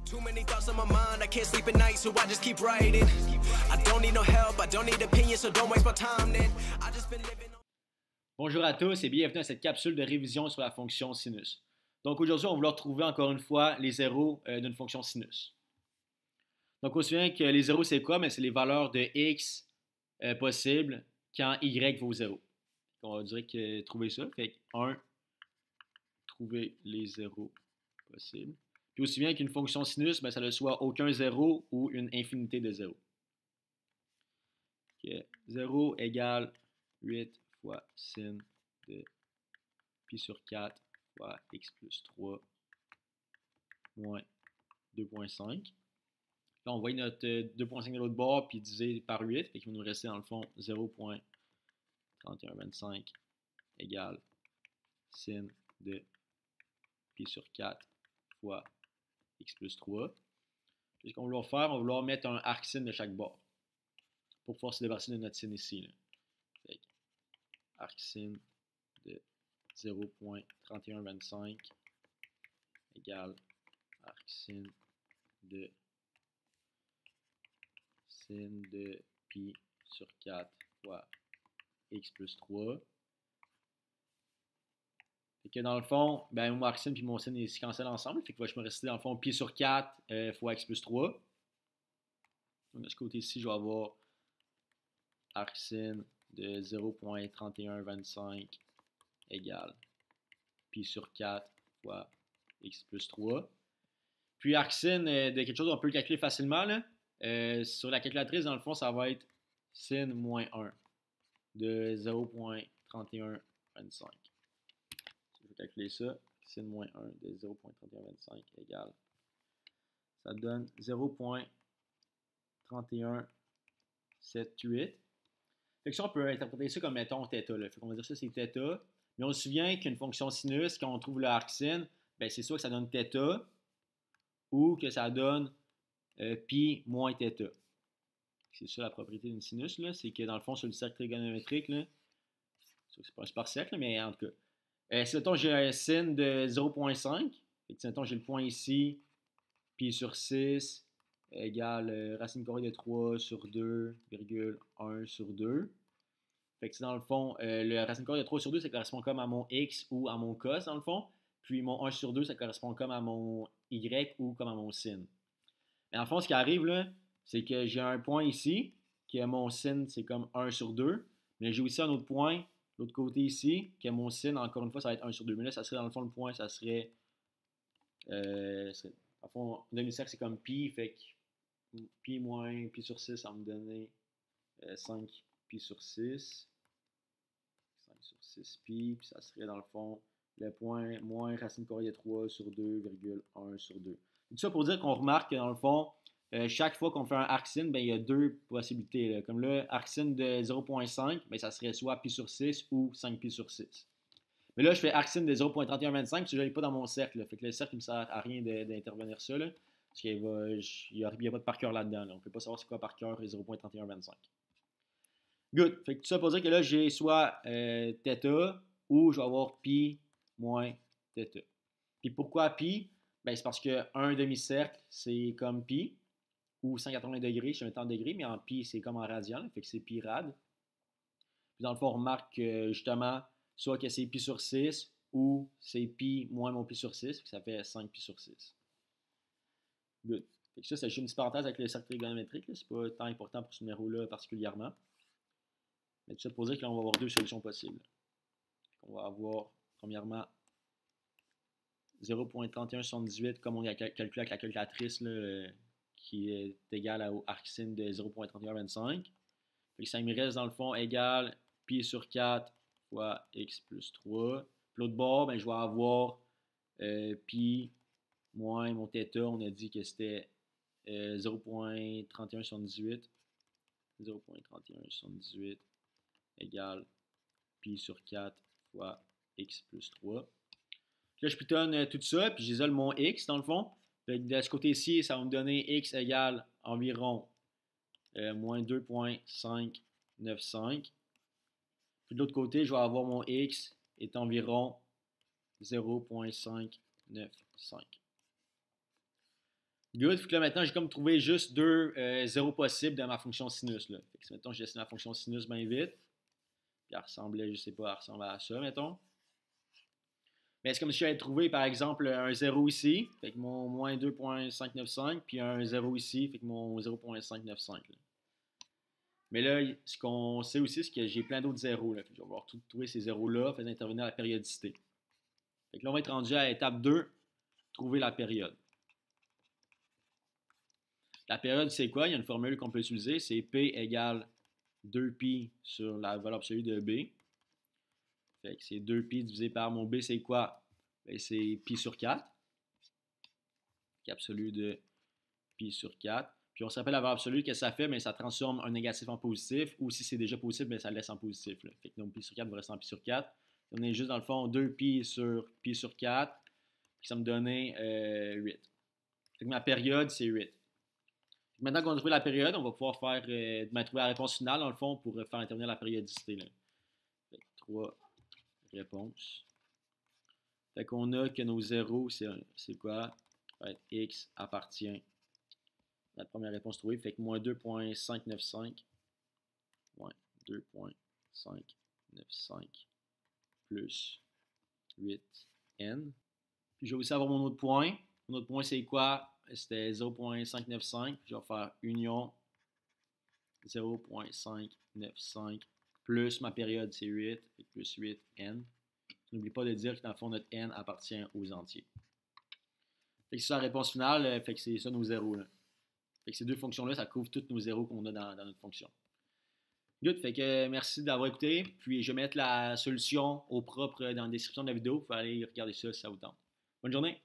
Too many thoughts on my mind, I can't sleep at night, so I just keep writing. I don't need no help, I don't need opinions, so don't waste my time then. I just been living. Bonjour à tous et bienvenue à cette capsule de révision sur la fonction sinus. Donc aujourd'hui, on va vouloir trouver encore une fois les zéros d'une fonction sinus. Donc on se souvient que les zéros, c'est quoi? Mais c'est les valeurs de x possibles quand y vaut 0. On va dire que trouver ça. Fait que 1, trouver les zéros possibles. Puis aussi bien qu'une fonction sinus, ben, ça ne soit aucun zéro ou une infinité de zéros. Okay. 0 égale 8 fois sin de pi sur 4 fois x plus 3 moins 2.5. Là, on voit notre 2.5 de l'autre bord, puis divisé par 8. Fait qu'il va nous rester dans le fond 0.3125 égale sin de pi sur 4 fois x plus 3. Ce qu'on va vouloir faire, on va vouloir mettre un arc sin de chaque bord pour pouvoir se débarrasser de notre sin ici. Là. Fait que arc sin de 0.3125 égale arc sin de pi sur 4 fois x plus 3. Fait que dans le fond, ben, mon arc sin et mon sin ils se cancellent ensemble. Fait que je me rester dans le fond pi sur 4 fois x plus 3. Donc de ce côté-ci, je vais avoir arc sin de 0.3125 égale pi sur 4 fois x plus 3. Puis arc sin de quelque chose qu'on peut le calculer facilement. Là. Sur la calculatrice, dans le fond, ça va être sin moins 1 de 0.3125. Je vais calculer ça. Sin moins 1 de 0.3125 égale. Ça donne 0.3178. Fait que ça, on peut interpréter ça comme, mettons, θ. Là. Fait qu'on va dire ça, c'est θ. Mais on se souvient qu'une fonction sinus, quand on trouve le arc sin, ben, c'est soit que ça donne θ ou que ça donne pi moins θ. C'est ça la propriété d'une sinus, c'est que dans le fond, sur le cercle trigonométrique, là, c'est pas un super cercle, mais en tout cas, si mettons j'ai un sin de 0.5, si mettons j'ai le point ici, pi sur 6 égale racine carrée de 3 sur 2,1 sur 2. Fait que c'est dans le fond, le racine carrée de 3 sur 2, ça correspond comme à mon x ou à mon cos, dans le fond. Puis mon 1 sur 2, ça correspond comme à mon y ou comme à mon sin. Mais en fond, ce qui arrive, là, c'est que j'ai un point ici, qui est mon sin, c'est comme 1 sur 2. Mais j'ai aussi un autre point, l'autre côté ici, qui est mon sin, encore une fois, ça va être 1 sur 2. Mais là, ça serait dans le fond, le point, ça serait. En fond, un demi-cercle, c'est comme pi, fait que pi moins pi sur 6, ça va me donner 5 pi sur 6. 5 sur 6 pi, puis ça serait dans le fond le point moins racine carrée de 3 sur 2,1 sur 2. Tout ça pour dire qu'on remarque que dans le fond, chaque fois qu'on fait un arc sin, ben, il y a deux possibilités. Là. Comme là, arc sin de 0.5, ben, ça serait soit pi sur 6 ou 5 pi sur 6. Mais là, je fais arc sin de 0.3125 parce que je n'ai pas dans mon cercle. Là. Fait que le cercle ne me sert à rien d'intervenir ça. Là, parce qu'il n'y a pas de par cœur là-dedans. Là. On ne peut pas savoir c'est quoi par cœur 0.3125. Good. Fait que tout ça pour dire que là, j'ai soit θ ou je vais avoir pi moins θ. Puis pourquoi pi? Ben, c'est parce qu'un demi-cercle, c'est comme pi, ou 180 degrés, je suis en degrés, mais en pi, c'est comme en radian, fait que c'est pi rad. Puis dans le fond, on remarque justement, soit que c'est pi sur 6, ou c'est pi moins mon pi sur 6, ça fait 5 pi sur 6. Good. Fait que ça, c'est juste une petite parenthèse avec le cercle trigonométrique, c'est pas tant important pour ce numéro-là particulièrement. Mais tout ça pour dire que là, on va avoir deux solutions possibles. On va avoir, premièrement, 0.3178 comme on a calculé avec la calculatrice là, qui est égale au arc sin de 0.3125. Ça me reste dans le fond égal pi sur 4 fois x plus 3. Puis l'autre bord, ben, je vais avoir pi moins mon θ, on a dit que c'était 0.3178. 0.3178 égale pi sur 4 fois x plus 3. Là, je pitonne tout ça, puis j'isole mon x dans le fond. De ce côté-ci, ça va me donner x égale environ moins 2.595. Puis de l'autre côté, je vais avoir mon x est environ 0.595. Good. Fait que là, maintenant, j'ai comme trouvé juste deux zéros possibles dans ma fonction sinus. Là. Fait que, mettons, je dessine la fonction sinus bien vite. Puis elle ressemblait, je sais pas, elle ressemble à ça, mettons. Mais c'est comme si j'avais trouvé, par exemple, un 0 ici, fait que mon moins 2.595, puis un 0 ici, fait que mon 0.595. Mais là, ce qu'on sait aussi, c'est que j'ai plein d'autres zéros. Là. Fait que je vais voir trouver ces zéros-là, faisant intervenir la périodicité. Fait que là, on va être rendu à étape 2, trouver la période. La période, c'est quoi? Il y a une formule qu'on peut utiliser, c'est P égale 2pi sur la valeur absolue de B. Fait que c'est 2pi divisé par mon B, c'est quoi? Ben, c'est pi sur 4. Absolu de pi sur 4. Puis on se rappelle la valeur absolue, qu'est-ce que ça fait? Bien, ça transforme un négatif en positif, ou si c'est déjà positif, bien, ça le laisse en positif. Là. Fait que donc pi sur 4 va rester en pi sur 4. On est juste dans le fond 2pi sur 4, puis ça me donnait 8. Fait que ma période, c'est 8. Maintenant qu'on a trouvé la période, on va pouvoir faire trouver la réponse finale, dans le fond, pour faire intervenir la périodicité. Là. Fait que 3 réponses. Fait qu'on a que nos zéros, c'est quoi? Fait x appartient à la première réponse trouvée. Fait que moins 2.595. Moins 2.595 plus 8n. Puis je vais aussi avoir mon autre point. Mon autre point, c'est quoi? C'était 0.595. Je vais faire union 0.595 plus ma période, c'est 8, plus 8n. N'oublie pas de dire que dans le fond, notre n appartient aux entiers. Fait que c'est ça la réponse finale, fait que c'est ça nos zéros. Là. Fait que ces deux fonctions-là, ça couvre tous nos zéros qu'on a dans notre fonction. Good, fait que merci d'avoir écouté. Puis je vais mettre la solution au propre dans la description de la vidéo. Vous pouvez aller regarder ça si ça vous tente. Bonne journée!